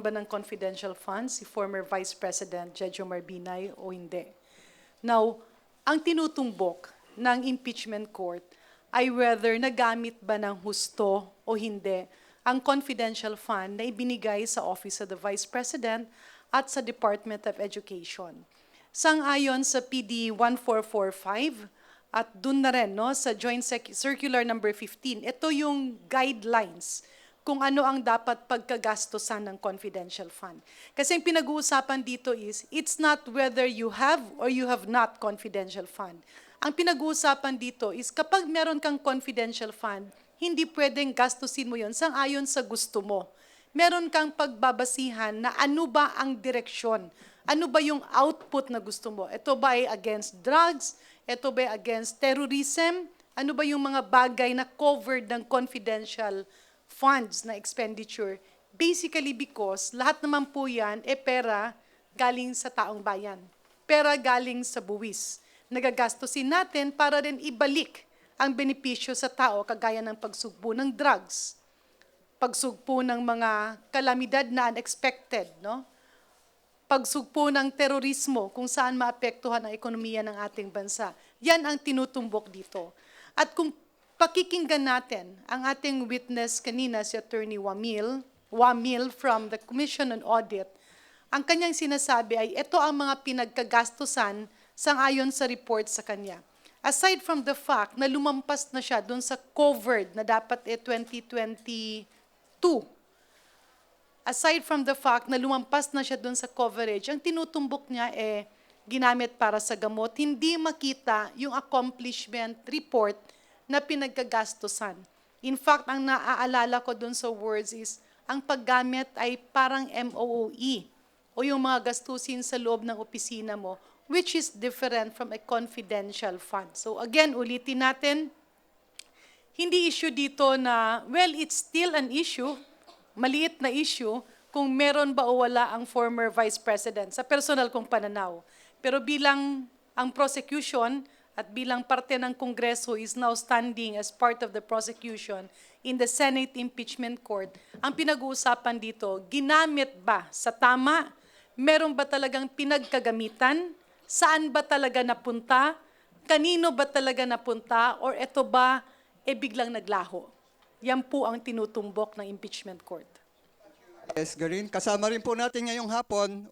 ba ng confidential funds si former Vice President Jejo Marbinay o hindi? Now, ang tinutumbok ng impeachment court ay whether nagamit ba ng husto o hindi ang confidential fund na ibinigay sa Office of the Vice President at sa Department of Education. Sang-ayon sa PD 1445 at dun na rin sa Joint Circular number 15, ito yung guidelines kung ano ang dapat pagkagastosan ng confidential fund. Kasi ang pinag-uusapan dito is, it's not whether you have or you have not confidential fund. Ang pinag-uusapan dito is kapag meron kang confidential fund, hindi pwedeng gastusin mo yon sang-ayon sa gusto mo. Meron kang pagbabasihan na ano ba ang direksyon, ano ba yung output na gusto mo. Ito ba ay against drugs? Ito ba ay against terrorism? Ano ba yung mga bagay na covered ng confidential funds na expenditure, basically because lahat naman po yan pera galing sa taong bayan. Pera galing sa buwis. Nagagastusin natin para rin ibalik ang benepisyo sa tao kagaya ng pagsugpo ng drugs, pagsugpo ng mga kalamidad na unexpected, pagsugpo ng terorismo kung saan maapektuhan ang ekonomiya ng ating bansa. Yan ang tinutumbok dito. At kung pakikinggan natin ang ating witness kanina, si Attorney Wamil from the Commission on Audit, ang kanyang sinasabi ay ito ang mga pinagkagastusan sang-ayon sa report sa kanya. Aside from the fact na lumampas na siya doon sa covered na dapat 2022, aside from the fact na lumampas na siya doon sa coverage, ang tinutumbok niya ginamit para sa gamot, hindi makita yung accomplishment report na pinagkagastusan. In fact, ang naaalala ko dun sa words is, ang paggamit ay parang MOOE o yung mga gastusin sa loob ng opisina mo, which is different from a confidential fund. So again, ulitin natin, hindi issue dito na, well, it's still an issue, maliit na issue, kung meron ba o wala ang former Vice President sa personal kong pananaw. Pero bilang ang prosecution, at bilang parte ng Kongreso is now standing as part of the prosecution in the Senate Impeachment Court, ang pinag-uusapan dito, ginamit ba sa tama? Meron ba talagang pinagkagamitan? Saan ba talaga napunta? Kanino ba talaga napunta? Or ito ba biglang naglaho? Yan po ang tinutumbok ng impeachment court. Yes, Garin. Kasama rin po natin ngayong hapon